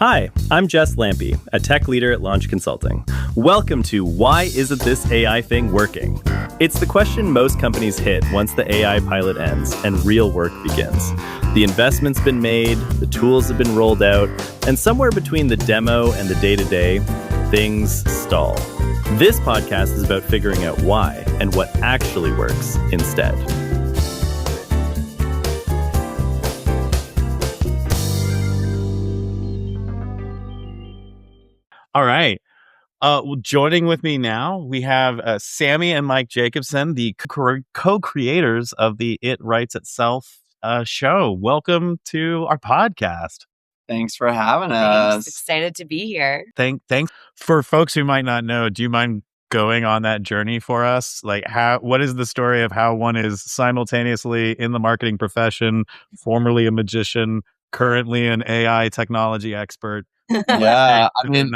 Hi, I'm Jess Lampy, a tech leader at Launch Consulting. Welcome to Why Isn't This AI Thing Working? It's the question most companies hit once the AI pilot ends and real work begins. The investment's been made, the tools have been rolled out, and somewhere between the demo and the day-to-day, things stall. This podcast is about figuring out why and what actually works instead. All right. Joining with me now, we have Sammy and Mike Jacobson, the co-creators of the It Writes Itself show. Welcome to our podcast. Thanks for having us. Excited to be here. Thanks. For folks who might not know, do you mind going on that journey for us? Like, what is the story of how one is simultaneously in the marketing profession, formerly a magician, currently an AI technology expert? Yeah, I mean,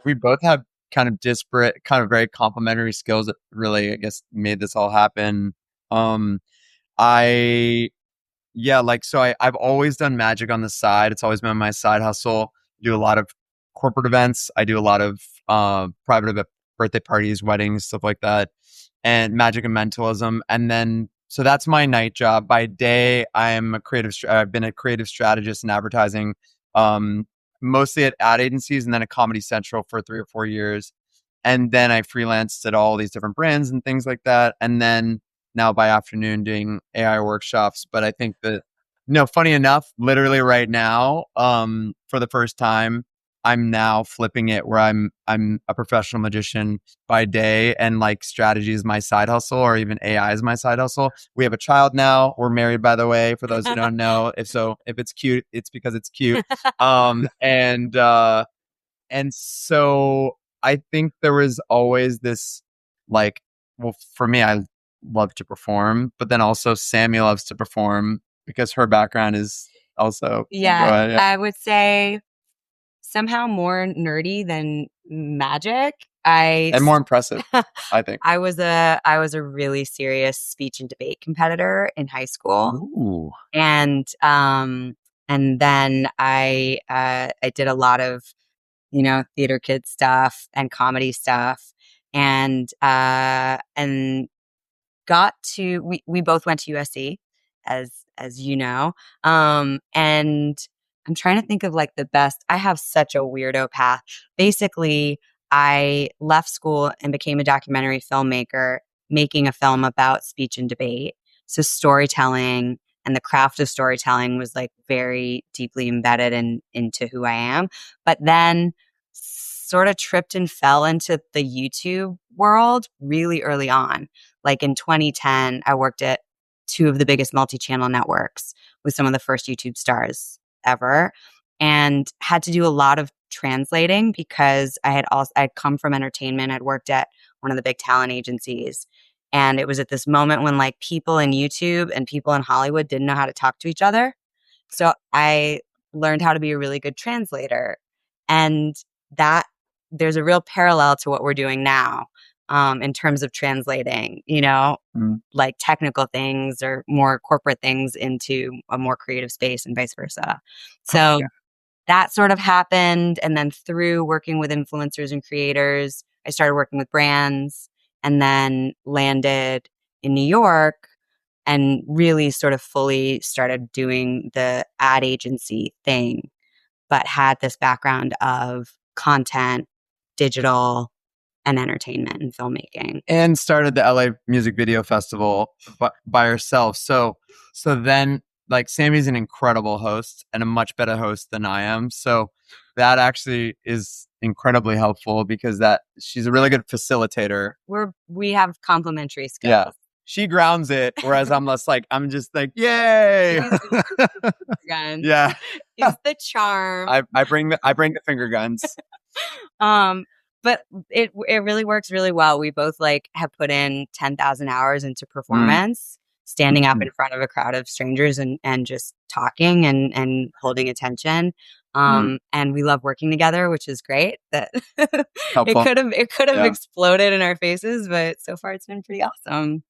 we both have kind of disparate, kind of very complementary skills that really, I guess, made this all happen. I've always done magic on the side. It's always been my side hustle. I do a lot of corporate events. I do a lot of private birthday parties, weddings, stuff like that, and magic and mentalism. And then, so that's my night job. By day, I've been a creative strategist in advertising, mostly at ad agencies and then at Comedy Central for 3 or 4 years. And then I freelanced at all these different brands and things like that. And then now by afternoon doing AI workshops. But I think that, funny enough, literally right now, for the first time, I'm now flipping it where I'm a professional magician by day and like strategy is my side hustle, or even AI is my side hustle. We have a child now. We're married, by the way, for those who don't know. If it's cute, it's because it's cute. And so I think there was always this for me, I love to perform, but then also Sammy loves to perform because her background is also I would say somehow more nerdy than magic. And more impressive, I think. I was a really serious speech and debate competitor in high school. Ooh. And then I did a lot of, theater kid stuff and comedy stuff, and got to we both went to USC, as you know, and I'm trying to think of like the best. I have such a weirdo path. Basically, I left school and became a documentary filmmaker, making a film about speech and debate. So storytelling and the craft of storytelling was like very deeply embedded into who I am. But then sort of tripped and fell into the YouTube world really early on. Like in 2010, I worked at 2 of the biggest multi-channel networks with some of the first YouTube stars ever, and had to do a lot of translating because I'd come from entertainment. I'd worked at one of the big talent agencies, and it was at this moment when like people in YouTube and people in Hollywood didn't know how to talk to each other. So I learned how to be a really good translator, and that there's a real parallel to what we're doing now. In terms of translating, like technical things or more corporate things into a more creative space and vice versa. So that sort of happened. And then through working with influencers and creators, I started working with brands and then landed in New York and really sort of fully started doing the ad agency thing, but had this background of content, digital, and entertainment and filmmaking. And started the LA Music Video Festival by herself. So then, like, Sammy's an incredible host and a much better host than I am. So that actually is incredibly helpful because she's a really good facilitator. We have complementary skills. Yeah. She grounds it, whereas I'm just like, yay! Yeah, it's the charm. I bring the finger guns. But it really works really well. We both have put in 10,000 hours into performance, standing up in front of a crowd of strangers and just talking and holding attention. And we love working together, which is great. That it could have exploded in our faces, but so far it's been pretty awesome.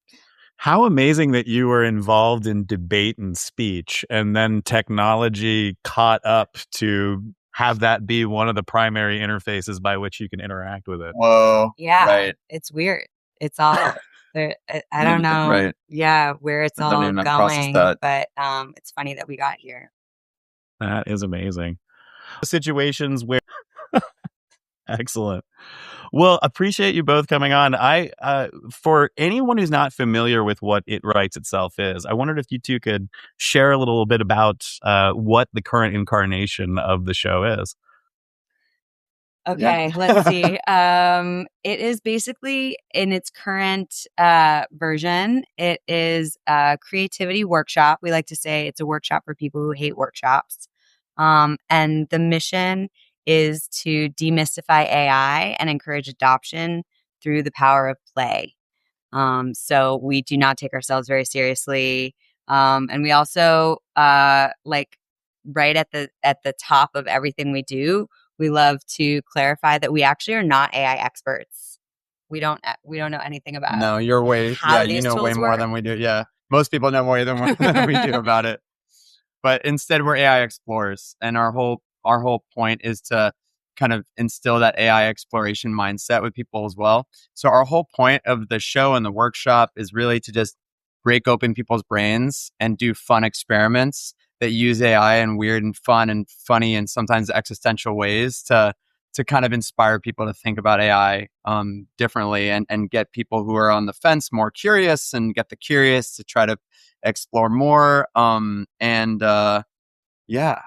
How amazing that you were involved in debate and speech, and then technology caught up to have that be one of the primary interfaces by which you can interact with it. Whoa. Yeah, Right. it's weird. It's all I don't know. Right. Yeah, where it's I don't all even know how to process going, that. but it's funny that we got here. That is amazing. Situations where excellent. Well, appreciate you both coming on. For anyone who's not familiar with what It Writes Itself is, I wondered if you two could share a little bit about what the current incarnation of the show is. Okay, let's see. It is basically in its current version, it is a creativity workshop. We like to say it's a workshop for people who hate workshops. And the mission is to demystify AI and encourage adoption through the power of play. So we do not take ourselves very seriously. And we also like right at the top of everything we do, we love to clarify that we actually are not AI experts. We don't know anything about No, you're way, how you these know way tools more work. than we do. Yeah. Most people know way more than we do about it. But instead we're AI explorers. And our whole point is to kind of instill that AI exploration mindset with people as well. So our whole point of the show and the workshop is really to just break open people's brains and do fun experiments that use AI in weird and fun and funny and sometimes existential ways to kind of inspire people to think about AI differently and get people who are on the fence more curious and get the curious to try to explore more. Yeah.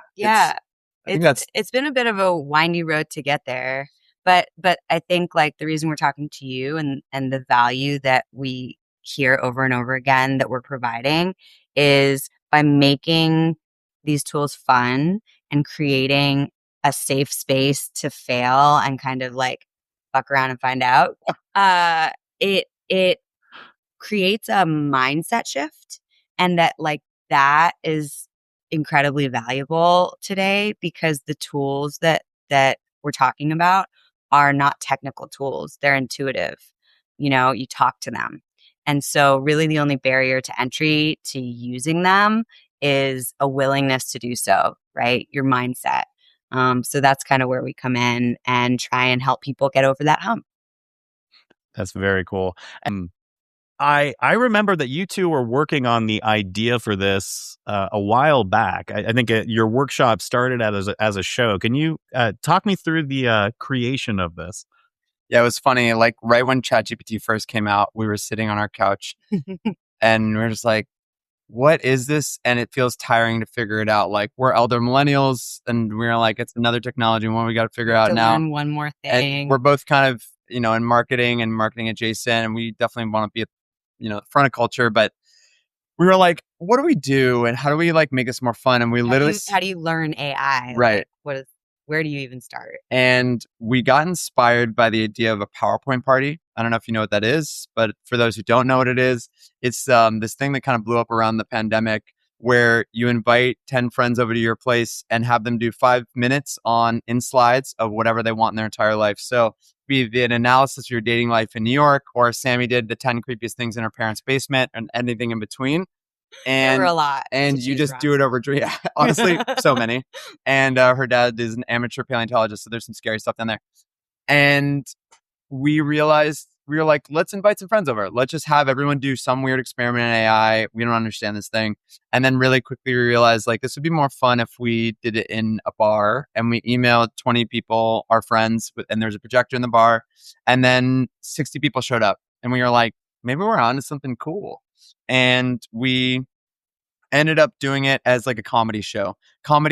I think It's been a bit of a windy road to get there. But I think like the reason we're talking to you and the value that we hear over and over again that we're providing is by making these tools fun and creating a safe space to fail and kind of like fuck around and find out. It creates a mindset shift, and that is incredibly valuable today because the tools that we're talking about are not technical tools. They're intuitive. You talk to them. And so really the only barrier to entry to using them is a willingness to do so, right? Your mindset. So that's kind of where we come in and try and help people get over that hump. That's very cool. I remember that you two were working on the idea for this a while back. I think your workshop started as a show. Can you talk me through the creation of this? Yeah, it was funny. Like right when ChatGPT first came out, we were sitting on our couch and we are just like, what is this? And it feels tiring to figure it out. Like we're elder millennials and we're like, it's another technology and one we got to figure out now. Learn one more thing. And we're both kind of, in marketing and marketing adjacent, and we definitely want to be at, the front of culture, but we were like, what do we do? And how do we like make this more fun? And we how do you learn AI? Right. Like, where do you even start? And we got inspired by the idea of a PowerPoint party. I don't know if you know what that is, but for those who don't know what it is, it's this thing that kind of blew up around the pandemic where you invite 10 friends over to your place and have them do 5 minutes in slides of whatever they want in their entire life. So be an analysis of your dating life in New York, or Sammy did the 10 creepiest things in her parents' basement and anything in between. And there were a lot. And you just do it over, honestly, so many. And her dad is an amateur paleontologist, so there's some scary stuff down there. And we realized, we were like, let's invite some friends over. Let's just have everyone do some weird experiment in AI. We don't understand this thing. And then really quickly we realized like this would be more fun if we did it in a bar. And we emailed 20 people, our friends, and there's a projector in the bar. And then 60 people showed up. And we were like, maybe we're on to something cool. And we ended up doing it as like a comedy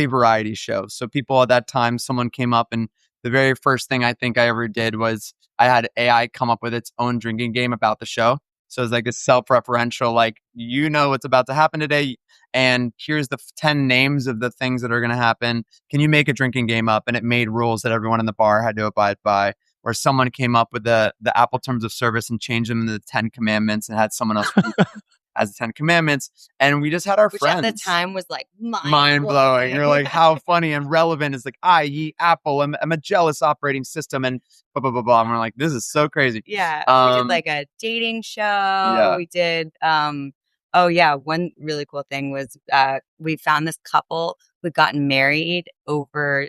variety show. So people at that time, someone came up and the very first thing I think I ever did was I had AI come up with its own drinking game about the show. So it's like a self-referential, like, what's about to happen today. And here's the 10 names of the things that are going to happen. Can you make a drinking game up? And it made rules that everyone in the bar had to abide by. Or someone came up with the Apple terms of service and changed them into the 10 commandments and had someone else as the 10 commandments. And we just had our friends. Which at the time was like mind blowing. You're like, how funny and relevant is like, i.e. Apple, I'm a jealous operating system and blah, blah, blah, blah. And we're like, this is so crazy. Yeah. We did like a dating show. Yeah. We did Oh yeah, one really cool thing was we found this couple who'd gotten married over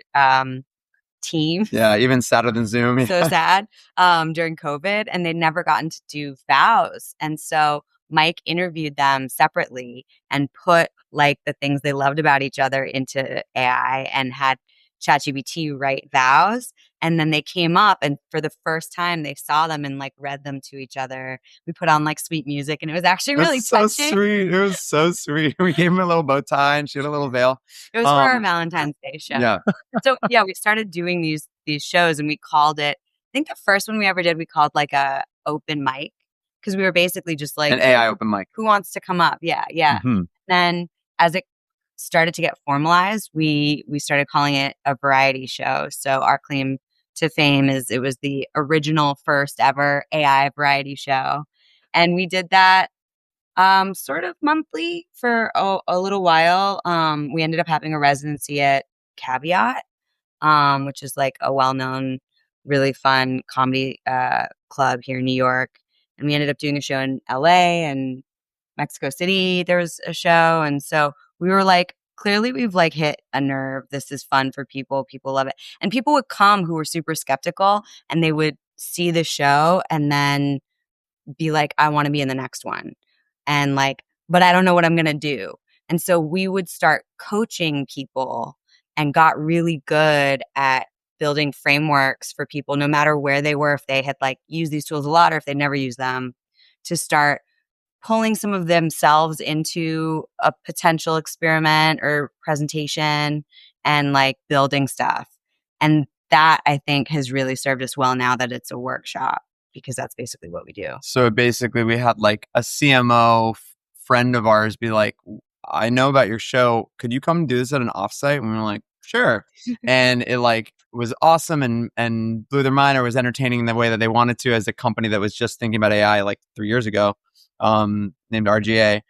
Teams. Yeah, even sadder than Zoom. So sad during COVID, and they'd never gotten to do vows. And so Mike interviewed them separately and put like the things they loved about each other into AI and had ChatGPT write vows. And then they came up, and for the first time, they saw them and like read them to each other. We put on like sweet music, and it was actually really That's so touching. sweet. It was so sweet. We gave him a little bow tie and she had a little veil. It was for our Valentine's Day show. Yeah. So yeah, we started doing these shows, and we called it. I think the first one we ever did, we called like a open mic, because we were basically just like An AI open mic. who wants to come up? Yeah, yeah. Mhm. Then as it started to get formalized, we started calling it a variety show. So our claim to fame is it was the original first ever AI variety show, and we did that sort of monthly for a little while. We ended up having a residency at Caveat, which is like a well-known, really fun comedy club here in New York. And we ended up doing a show in LA and Mexico City. There was a show. And so we were like, clearly we've like hit a nerve. This is fun for people. People love it. And people would come who were super skeptical, and they would see the show and then be like, I want to be in the next one. And like, but I don't know what I'm going to do. And so we would start coaching people and got really good at building frameworks for people, no matter where they were, if they had like used these tools a lot or if they'd never used them, to start pulling some of themselves into a potential experiment or presentation and like building stuff. And that I think has really served us well now that it's a workshop, because that's basically what we do. So basically, we had like a CMO friend of ours be like, I know about your show. Could you come do this at an offsite? And we were like, sure. And it like was awesome and blew their mind, or was entertaining in the way that they wanted to, as a company that was just thinking about AI like 3 years ago, named RGA.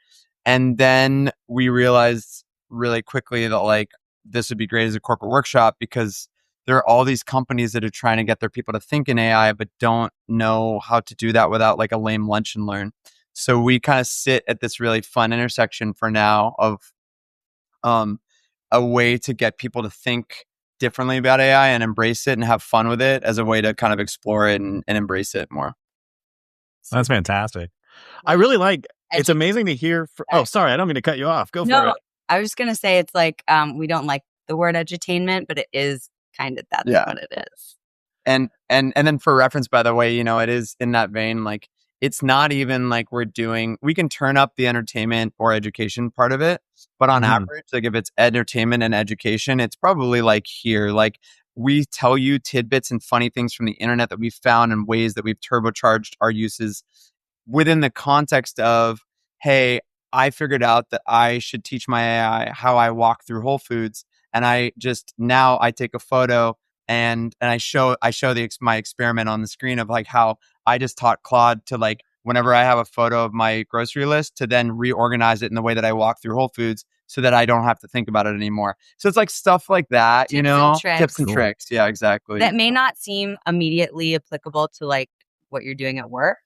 And then we realized really quickly that like this would be great as a corporate workshop, because there are all these companies that are trying to get their people to think in AI, but don't know how to do that without like a lame lunch and learn. So we kind of sit at this really fun intersection for now of a way to get people to think differently about AI and embrace it and have fun with it, as a way to kind of explore it and embrace it more. That's fantastic. I really like, it's amazing to hear. Sorry, I don't mean to cut you off. Go for it. I was just going to say, it's like, we don't like the word edutainment, but it is kind of, that's what it is. And then for reference, by the way, you know, it is in that vein, like, it's not even like we can turn up the entertainment or education part of it, but on average, like if it's entertainment and education, it's probably like here, like we tell you tidbits and funny things from the internet that we've found and ways that we've turbocharged our uses within the context of, hey, I figured out that I should teach my AI how I walk through Whole Foods. And I take a photo and I show my experiment on the screen of like how I just taught Claude to, like, whenever I have a photo of my grocery list, to then reorganize it in the way that I walk through Whole Foods, so that I don't have to think about it anymore. So it's like stuff like that, tips and tricks. Yeah, exactly. That may not seem immediately applicable to like what you're doing at work,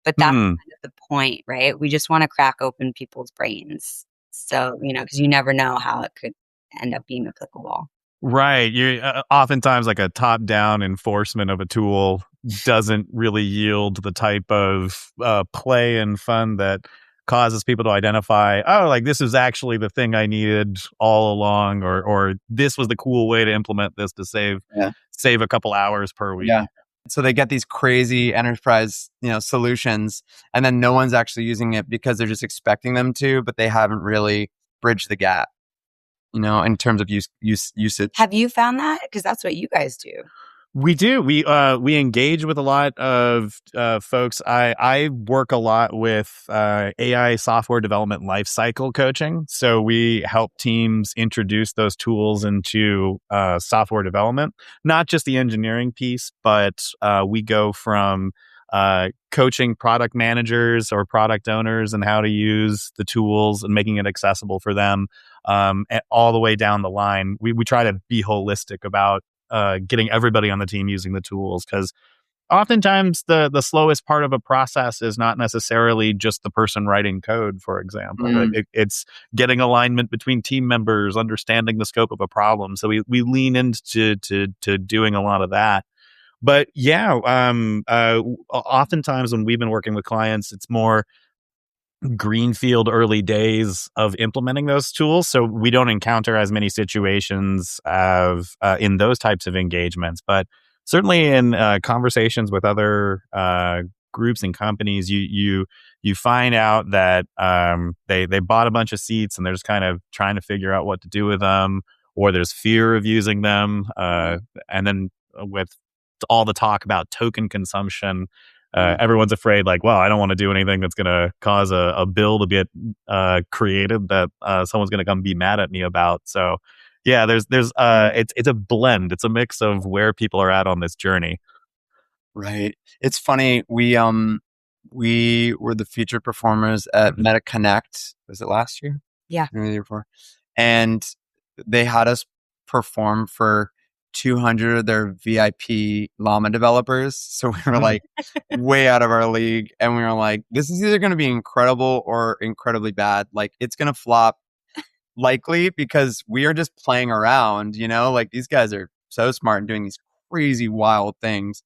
but that's kind of the point, right? We just want to crack open people's brains. So, because you never know how it could end up being applicable. Right. You oftentimes, like, a top-down enforcement of a tool doesn't really yield the type of play and fun that causes people to identify, oh, like, this is actually the thing I needed all along, or this was the cool way to implement this to save a couple hours per week. Yeah. So they get these crazy enterprise, solutions, and then no one's actually using it because they're just expecting them to, but they haven't really bridged the gap, in terms of usage. Have you found that? Because that's what you guys do. We do. We engage with a lot of folks. I work a lot with AI software development lifecycle coaching. So we help teams introduce those tools into software development, not just the engineering piece, but we go from coaching product managers or product owners and how to use the tools and making it accessible for them, all the way down the line. We try to be holistic about getting everybody on the team using the tools, because oftentimes the slowest part of a process is not necessarily just the person writing code, for example. It's getting alignment between team members, understanding the scope of a problem. So we lean into to doing a lot of that. But yeah, oftentimes when we've been working with clients, it's more greenfield early days of implementing those tools. So we don't encounter as many situations of in those types of engagements. But certainly in conversations with other groups and companies, you find out that they bought a bunch of seats and they're just kind of trying to figure out what to do with them, or there's fear of using them. And then with all the talk about token consumption, everyone's afraid, like, well, I don't want to do anything that's going to cause a bill to get created that someone's going to come be mad at me about. So, yeah, it's a blend. It's a mix of where people are at on this journey. Right. It's funny. We were the featured performers at Meta Connect. Was it last year? Yeah. Maybe the year before. And they had us perform for 200 of their VIP llama developers. So we were like way out of our league. And we were like, this is either going to be incredible or incredibly bad. Like, it's going to flop likely because we are just playing around, like these guys are so smart and doing these crazy wild things.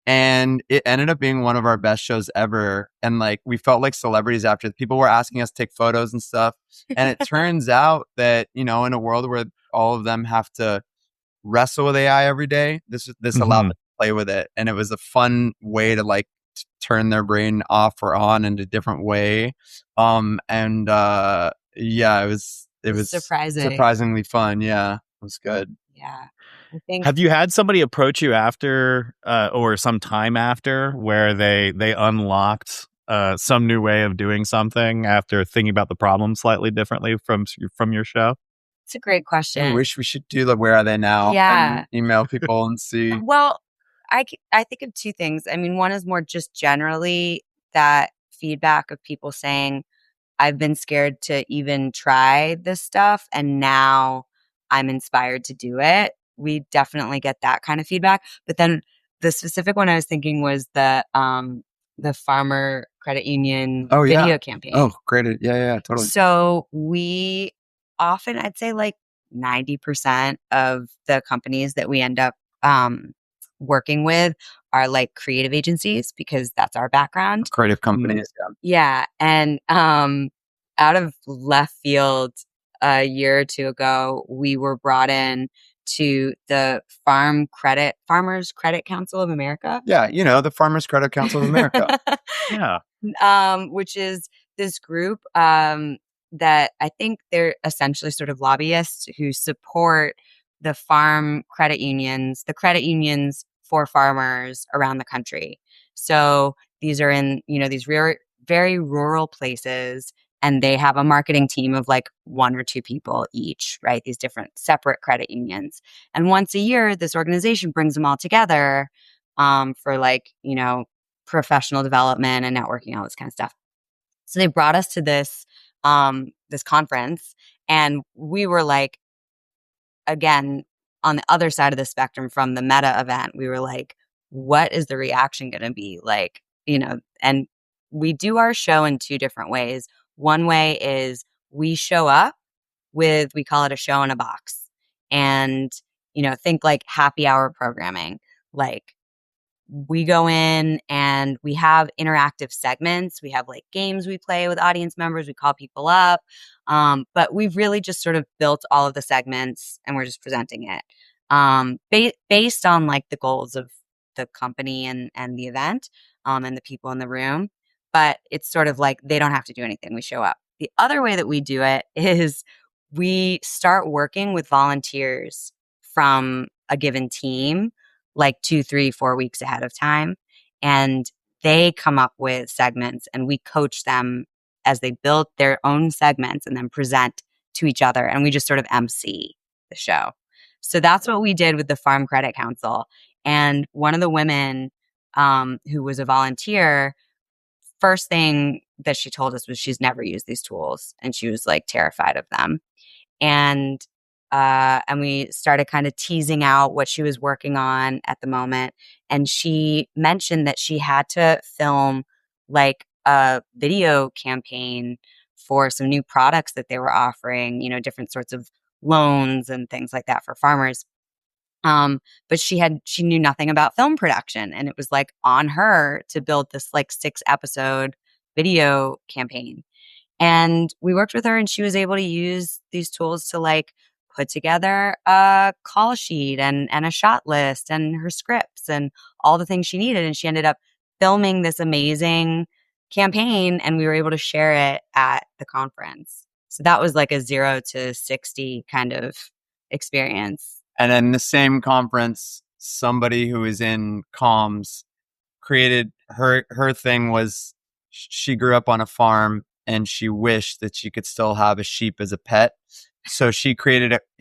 And it ended up being one of our best shows ever. And like, we felt like celebrities after. People were asking us to take photos and stuff. And it turns out that, in a world where all of them have to wrestle with AI every day, this allowed them to play with it. And it was a fun way to like turn their brain off or on in a different way. Yeah, it was surprisingly fun. Yeah, it was good. Yeah. I think. Have you had somebody approach you after or some time after where they unlocked some new way of doing something after thinking about the problem slightly differently from your show? It's a great question. I wish we should do the where are they now? Yeah. And email people and see. Well, I think of two things. I mean, one is more just generally that feedback of people saying, I've been scared to even try this stuff, and now I'm inspired to do it. We definitely get that kind of feedback. But then the specific one I was thinking was the Farmer Credit Union video campaign. Oh, great. Yeah, totally. So we often, I'd say like 90% of the companies that we end up working with are like creative agencies because that's our background. Creative companies. Yeah. And out of left field a year or two ago, we were brought in to the Farmers Credit Council of America. Yeah, the Farmers Credit Council of America. Yeah. Which is this group that I think they're essentially sort of lobbyists who support the farm credit unions, the credit unions for farmers around the country. So these are in, these very rural places, and they have a marketing team of like one or two people each, right? These different separate credit unions. And once a year, this organization brings them all together for like, professional development and networking, all this kind of stuff. So they brought us to this conference, and we were like, again, on the other side of the spectrum from the Meta event, we were like, what is the reaction going to be like? And we do our show in two different ways. One way is we show up with, we call it a show in a box, and, think like happy hour programming. Like, we go in and we have interactive segments. We have like games we play with audience members. We call people up. But we've really just sort of built all of the segments and we're just presenting it based on like the goals of the company and the event and the people in the room. But it's sort of like they don't have to do anything. We show up. The other way that we do it is we start working with volunteers from a given team like 2, 3, 4 weeks ahead of time. And they come up with segments and we coach them as they build their own segments and then present to each other. And we just sort of MC the show. So that's what we did with the Farm Credit Council. And one of the women who was a volunteer, first thing that she told us was she's never used these tools and she was like terrified of them. And and we started kind of teasing out what she was working on at the moment. And she mentioned that she had to film like a video campaign for some new products that they were offering, different sorts of loans and things like that for farmers. But she knew nothing about film production, and it was like on her to build this like 6-episode video campaign. And we worked with her, and she was able to use these tools to like put together a call sheet and a shot list and her scripts and all the things she needed. And she ended up filming this amazing campaign, and we were able to share it at the conference. So that was like a 0 to 60 kind of experience. And then the same conference, somebody who is in comms created her thing was she grew up on a farm and she wished that she could still have a sheep as a pet. So she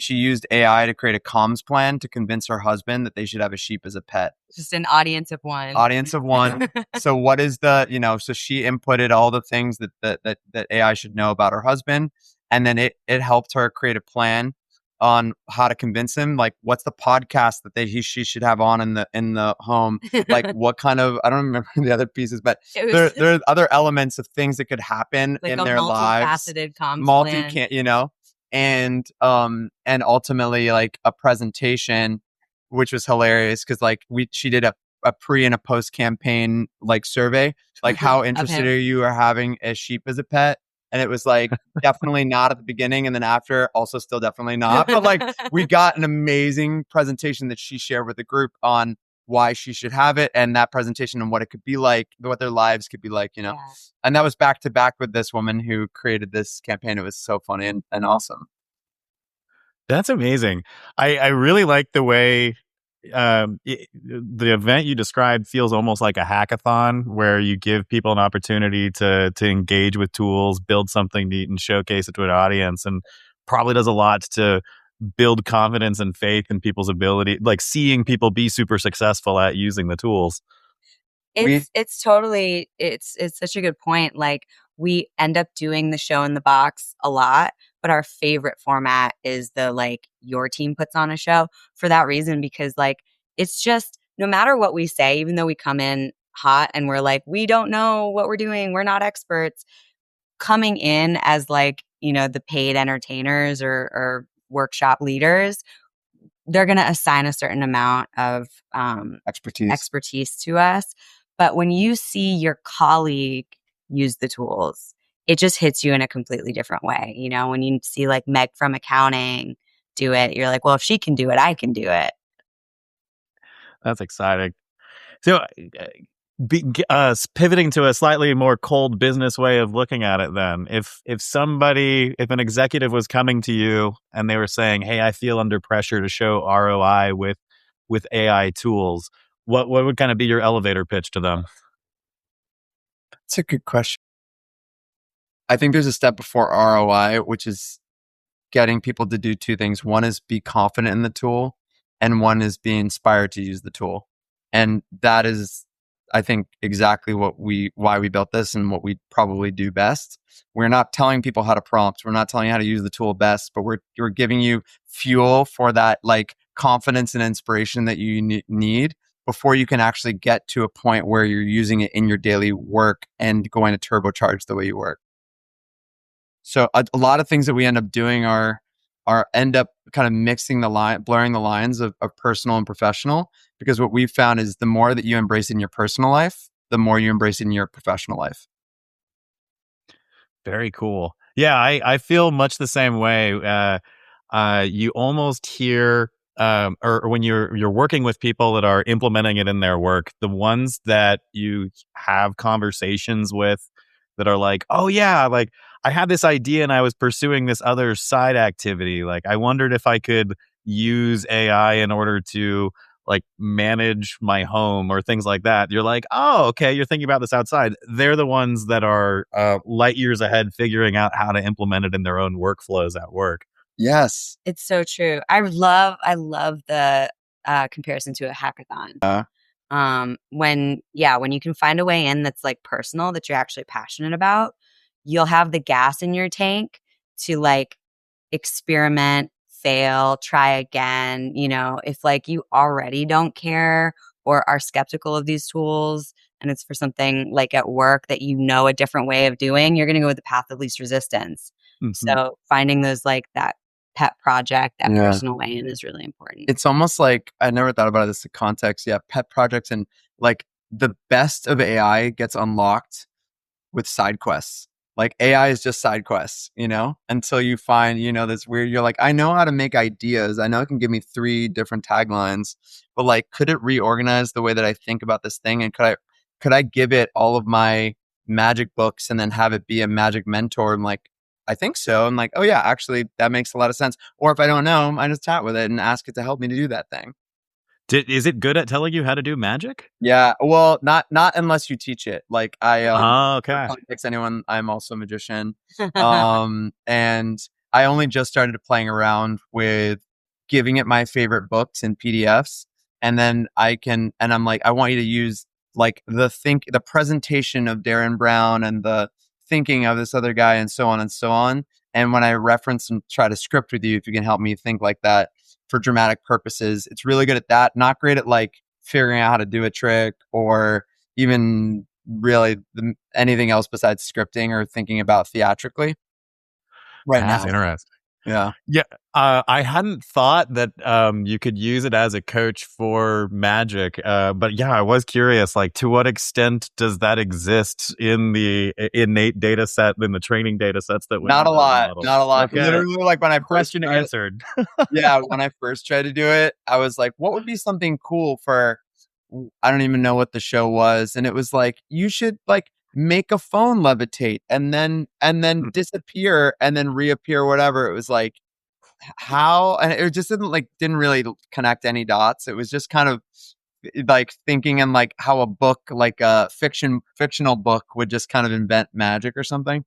used AI to create a comms plan to convince her husband that they should have a sheep as a pet. Just an audience of one. Audience of one. So what is so she inputted all the things that AI should know about her husband. And then it helped her create a plan on how to convince him, like what's the podcast that she should have on in the home, like what kind of, I don't remember the other pieces, but there are other elements of things that could happen like in their lives. Multifaceted comms plan. And ultimately like a presentation, which was hilarious because like she did a pre and a post campaign like survey, like how interested are you or having a sheep as a pet? And it was like, definitely not at the beginning. And then after, also still definitely not. But like, we got an amazing presentation that she shared with the group on why she should have it. And that presentation and what it could be like, what their lives could be like, Yeah. And that was back to back with this woman who created this campaign. It was so funny and awesome. That's amazing. I really like the way the event you described feels almost like a hackathon where you give people an opportunity to engage with tools, build something neat and showcase it to an audience, and probably does a lot to build confidence and faith in people's ability, like seeing people be super successful at using the tools. It's totally, it's such a good point. Like we end up doing the show in the box a lot, but our favorite format is the like your team puts on a show for that reason, because like it's just no matter what we say, even though we come in hot and we're like, we don't know what we're doing, we're not experts, coming in as like, the paid entertainers or workshop leaders, they're going to assign a certain amount of expertise to us. But when you see your colleague use the tools, it just hits you in a completely different way. When you see like Meg from accounting do it, you're like, well, if she can do it, I can do it. That's exciting. So pivoting to a slightly more cold business way of looking at it then, if an executive was coming to you and they were saying, hey, I feel under pressure to show ROI with AI tools, what would kind of be your elevator pitch to them? That's a good question. I think there's a step before ROI, which is getting people to do two things. One is be confident in the tool, and one is be inspired to use the tool. And that is, I think, exactly why we built this and what we probably do best. We're not telling people how to prompt. We're not telling you how to use the tool best, but we're giving you fuel for that like confidence and inspiration that you need before you can actually get to a point where you're using it in your daily work and going to turbocharge the way you work. So a lot of things that we end up doing are end up kind of blurring the lines of personal and professional, because what we've found is the more that you embrace it in your personal life, the more you embrace it in your professional life. Very cool. Yeah, I feel much the same way. You almost hear, or when you're working with people that are implementing it in their work, the ones that you have conversations with that are like, oh yeah, like I had this idea and I was pursuing this other side activity. Like I wondered if I could use AI in order to like manage my home or things like that. You're like, oh, okay, you're thinking about this outside. They're the ones that are light years ahead figuring out how to implement it in their own workflows at work. Yes. It's so true. I love the comparison to a hackathon. When you can find a way in that's like personal, that you're actually passionate about, you'll have the gas in your tank to like experiment, fail, try again. You know, if like you already don't care or are skeptical of these tools and it's for something like at work that you know a different way of doing, you're going to go with the path of least resistance. Mhm. So finding those like that pet project, that Yeah. personal way in is really important. It's almost like I never thought about this in context. Yeah, pet projects and like the best of AI gets unlocked with side quests. Like AI is just side quests, you know, until you find, you know, this weird, you're like, I know how to make ideas. I know it can give me 3 different taglines, but like, could it reorganize the way that I think about this thing? And could I give it all of my magic books and then have it be a magic mentor? I'm like, I think so. I'm like, oh yeah, actually that makes a lot of sense. Or if I don't know, I just chat with it and ask it to help me to do that thing. Is it good at telling you how to do magic? Yeah, well, not unless you teach it. Like Oh, for okay. context, anyone, I'm also a magician. And I only just started playing around with giving it my favorite books and PDFs, and then I'm like, I want you to use like the presentation of Darren Brown and the thinking of this other guy and so on and so on. And when I reference and try to script with you, if you can help me think like that for dramatic purposes, it's really good at that. Not great at like figuring out how to do a trick or even really anything else besides scripting or thinking about theatrically right That's now. interesting. Yeah. Yeah, I hadn't thought that you could use it as a coach for magic, but yeah, I was curious. Like, to what extent does that exist in the innate data set, in the training data sets that went Not a into the lot. model? Not a lot. Okay. Literally, like when I Question answered. yeah, when I first tried to do it, I was like, what would be something cool for, I don't even know what the show was. And it was like, you should like make a phone levitate and then disappear and then reappear, whatever. It was like, how? And it just didn't really connect any dots. It was just kind of like thinking in like how a book, like a fictional book would just kind of invent magic or something.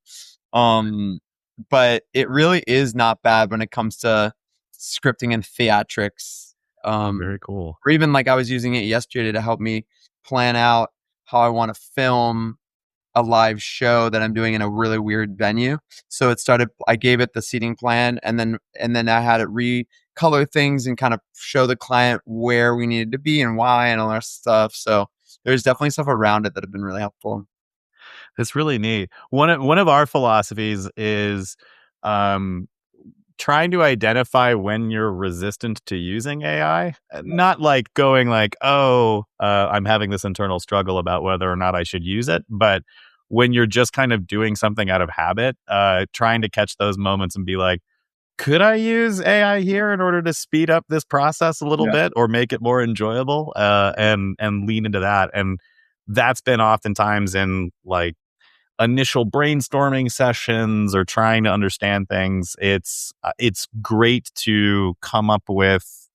But it really is not bad when it comes to scripting and theatrics. Very cool. Or even like I was using it yesterday to help me plan out how I want to film a live show that I'm doing in a really weird venue. So I gave it the seating plan and then I had it recolor things and kind of show the client where we needed to be and why and all that stuff. So there's definitely stuff around it that have been really helpful. It's really neat. One of our philosophies is um, trying to identify when you're resistant to using AI. Not like going like, oh, I'm having this internal struggle about whether or not I should use it, but when you're just kind of doing something out of habit, trying to catch those moments and be like, could I use AI here in order to speed up this process a little bit or make it more enjoyable? And lean into that. And that's been oftentimes in like initial brainstorming sessions or trying to understand things. It's great to come up with.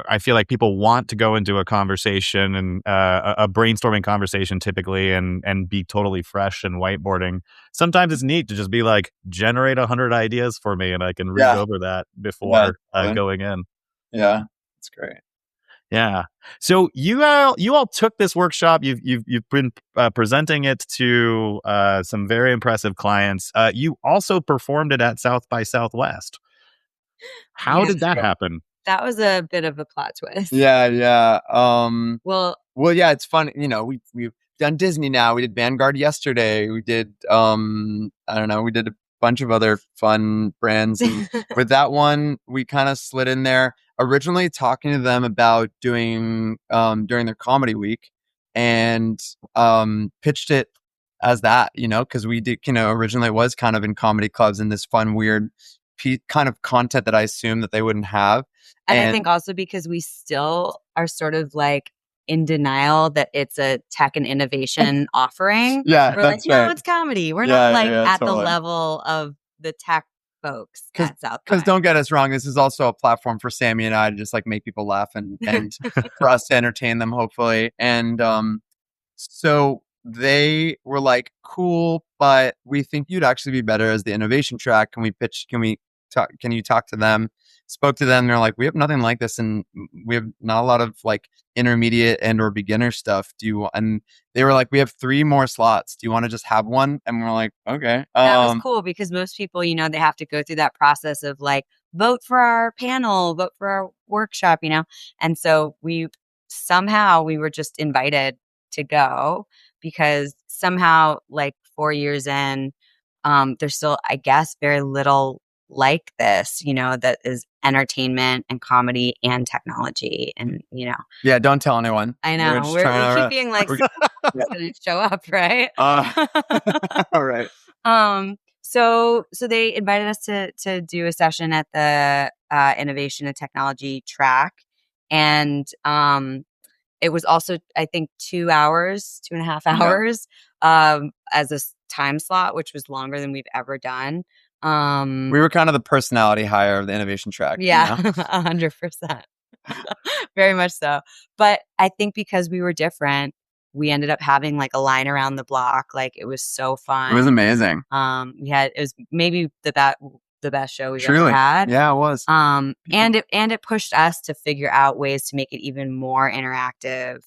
I feel like people want to go into a conversation and a brainstorming conversation typically and be totally fresh and whiteboarding. Sometimes it's neat to just be like, generate 100 ideas for me, and I can read over that before going in. Yeah, that's great. Yeah. So you all took this workshop. You've been presenting it to some very impressive clients. You also performed it at South by Southwest. How did that happen? That was a bit of a plot twist. Yeah. Well, yeah, it's fun. You know, we've done Disney now. We did Vanguard yesterday. We did I don't know, we did a bunch of other fun brands. And with that one, we kind of slid in there. Originally talking to them about doing during their comedy week and pitched it as that, you know, because we did, you know, originally it was kind of in comedy clubs and this fun, weird kind of content that I assumed that they wouldn't have. And I think also because we still are sort of like in denial that it's a tech and innovation offering. Yeah, we're like, no, it's comedy. We're not like at the level of the tech folks at South by. Because don't get us wrong, this is also a platform for Sammy and I to just like make people laugh and for us to entertain them, hopefully. And so they were like, cool, but we think you'd actually be better as the innovation track. Can you talk to them? Spoke to them. They're like, we have nothing like this. And we have not a lot of like intermediate and or beginner stuff. And they were like, we have 3 more slots. Do you want to just have one? And we're like, okay. That was cool because most people, you know, they have to go through that process of like vote for our panel, vote for our workshop, And so we were just invited to go because somehow like 4 years in, there's still, I guess, very little like this, that is entertainment and comedy and technology. And, Yeah, don't tell anyone. I We're know just we trying keep to. being like, gonna show up, right? All right. So they invited us to do a session at the innovation and technology track, and it was also, I think, 2 hours, 2.5 hours, as a time slot, which was longer than we've ever done. We were kind of the personality hire of the innovation track. Yeah, 100%. Very much so. But I think because we were different, we ended up having like a line around the block. Like it was so fun. It was amazing. It was maybe the best show we've ever Truly. had. Yeah, it was. And it pushed us to figure out ways to make it even more interactive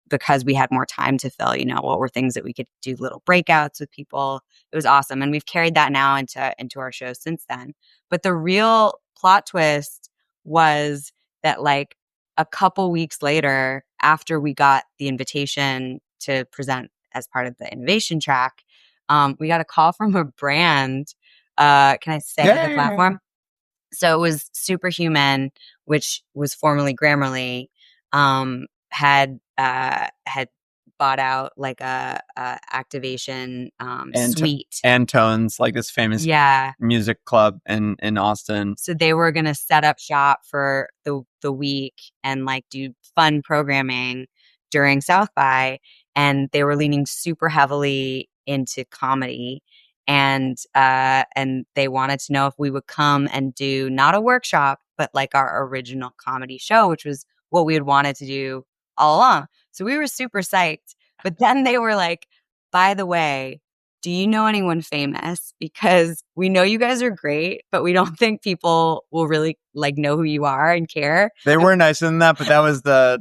because we had more time to fill, what were things that we could do little breakouts with people. It was awesome. And we've carried that now into our show since then. But the real plot twist was that like a couple weeks later, after we got the invitation to present as part of the innovation track, we got a call from a brand. Can I say the platform? So it was Superhuman, which was formerly Grammarly, had bought out like a activation suite. Antone's, like this famous music club in Austin. So they were going to set up shop for the week and like do fun programming during South by, and they were leaning super heavily into comedy. And they wanted to know if we would come and do not a workshop, but like our original comedy show, which was what we had wanted to do all along. So we were super psyched. But then they were like, by the way, do you know anyone famous? Because we know you guys are great, but we don't think people will really like know who you are and care. They were nicer than that, but that was the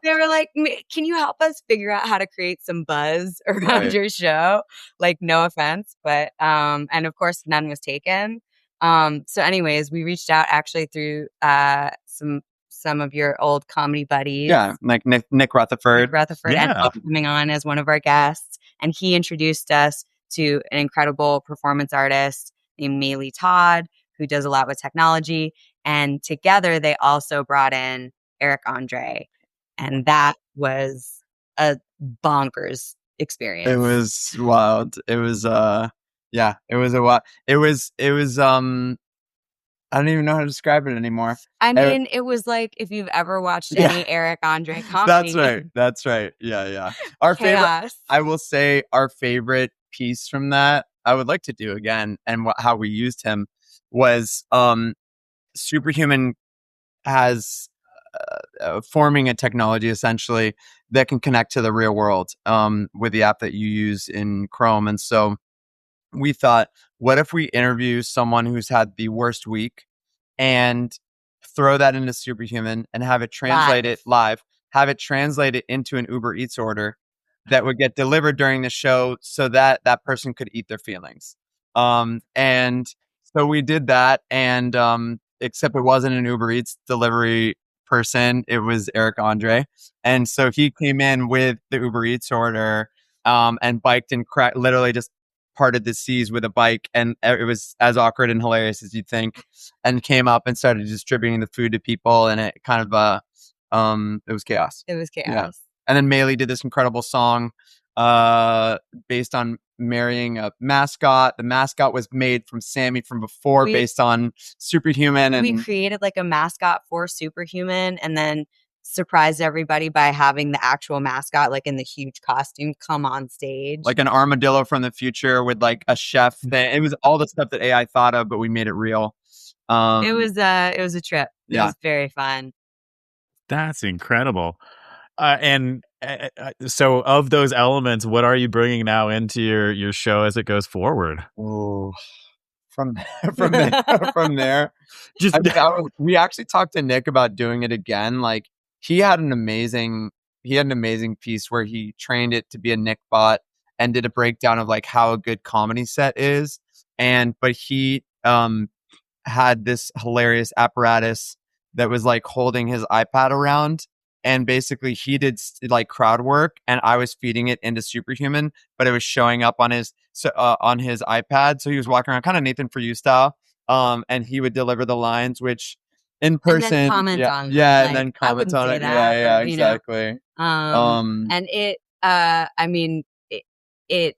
They were like, can you help us figure out how to create some buzz around your show? Like, no offense, but and of course none was taken. So anyways, we reached out actually through some of your old comedy buddies. Yeah, like Nick Rutherford. And coming on as one of our guests. And he introduced us to an incredible performance artist named Maylee Todd, who does a lot with technology. And together they also brought in Eric Andre. And that was a bonkers experience. It was wild. It was it was a wild. It was I don't even know how to describe it anymore. I mean, it was like if you've ever watched any Eric Andre comedy. That's right. Yeah. Our favorite, I will say, our favorite piece from that, I would like to do again, and how we used him was Superhuman has forming a technology essentially that can connect to the real world with the app that you use in Chrome. And so we thought, what if we interview someone who's had the worst week and throw that into Superhuman and have it translated live, have it translated into an Uber Eats order that would get delivered during the show so that that person could eat their feelings. And so we did that, and except it wasn't an Uber Eats delivery person, it was Eric Andre. And so he came in with the Uber Eats order and biked and literally just parted the seas with a bike, and it was as awkward and hilarious as you'd think, and came up and started distributing the food to people, and it kind of it was chaos. Yeah. And then Maylee did this incredible song based on marrying a mascot. The mascot was made from Sammy from before, based on Superhuman, and we created like a mascot for Superhuman, and then surprised everybody by having the actual mascot like in the huge costume come on stage, like an armadillo from the future with like a chef thing. It was all the stuff that AI thought of, but we made it real. It was a trip. It was very fun. That's incredible. So of those elements, what are you bringing now into your show as it goes forward? Oh, from there. We actually talked to Nick about doing it again. Like he had an amazing piece where he trained it to be a Nick bot and did a breakdown of like how a good comedy set is. But he had this hilarious apparatus that was like holding his iPad around. And basically he did like crowd work and I was feeding it into Superhuman, but it was showing up on his iPad. So he was walking around kind of Nathan For You style. And he would deliver the lines, which in And then person, comment yeah, on them. yeah, Like, and then I comment wouldn't on say it. that, Yeah, but, you know, exactly. and I mean, it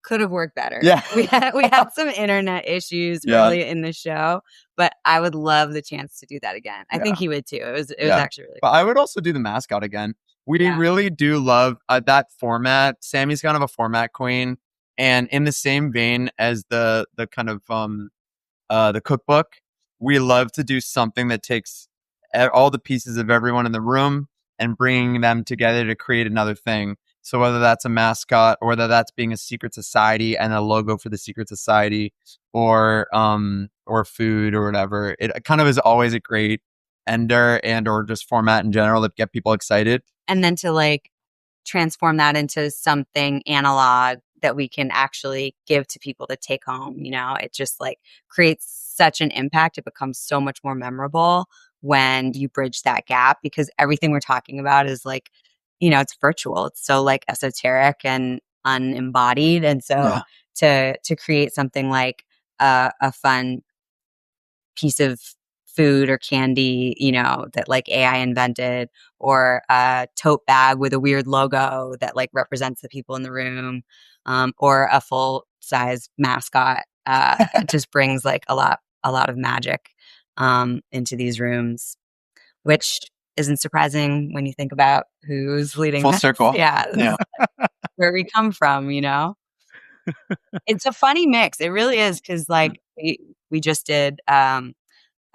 could have worked better. Yeah. We had some internet issues Yeah. early in the show, but I would love the chance to do that again. I think he would too. It was actually really But fun. I would also do the mascot again. We Yeah. really do love that format. Sammy's kind of a format queen, and in the same vein as the kind of the cookbook, we love to do something that takes all the pieces of everyone in the room and bringing them together to create another thing. So whether that's a mascot or whether that's being a secret society and a logo for the secret society or food or whatever, it kind of is always a great ender and or just format in general that get people excited. And then to like transform that into something analog that we can actually give to people to take home, you know, it just like creates such an impact. It becomes so much more memorable when you bridge that gap, because everything we're talking about is like, you know, it's virtual. It's so like esoteric and unembodied. And so to create something like a fun piece of food or candy, you know, that like AI invented, or a tote bag with a weird logo that like represents the people in the room, or a full size mascot, just brings like a lot of magic into these rooms, which isn't surprising when you think about who's leading Full this. circle. Yeah, Yeah. where we come from, you know. It's a funny mix. It really is, because like we just did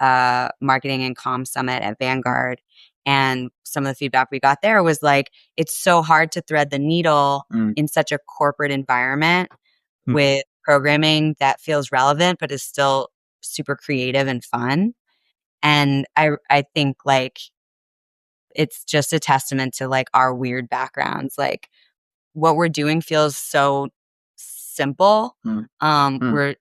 marketing and comm summit at Vanguard, and some of the feedback we got there was like, it's so hard to thread the needle in such a corporate environment with programming that feels relevant but is still super creative and fun. And I think like it's just a testament to like our weird backgrounds. Like what we're doing feels so simple. We're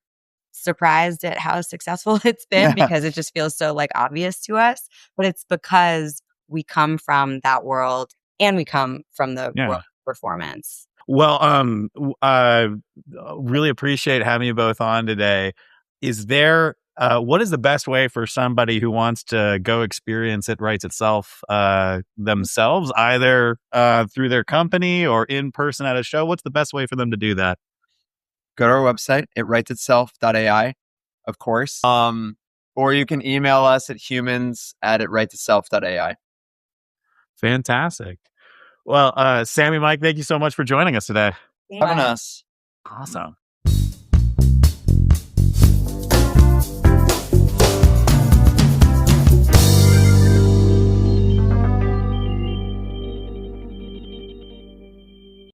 surprised at how successful it's been because it just feels so like obvious to us, but it's because we come from that world and we come from the world of performance. Well, really appreciate having you both on today. Is there, what is the best way for somebody who wants to go experience It Writes Itself themselves, either through their company or in person at a show? What's the best way for them to do that? Go to our website, itwritesitself.ai, of course. Or you can email us at humans@itwritesitself.ai. Fantastic. Well, Sammy, Mike, thank you so much for joining us today. Having us. Awesome.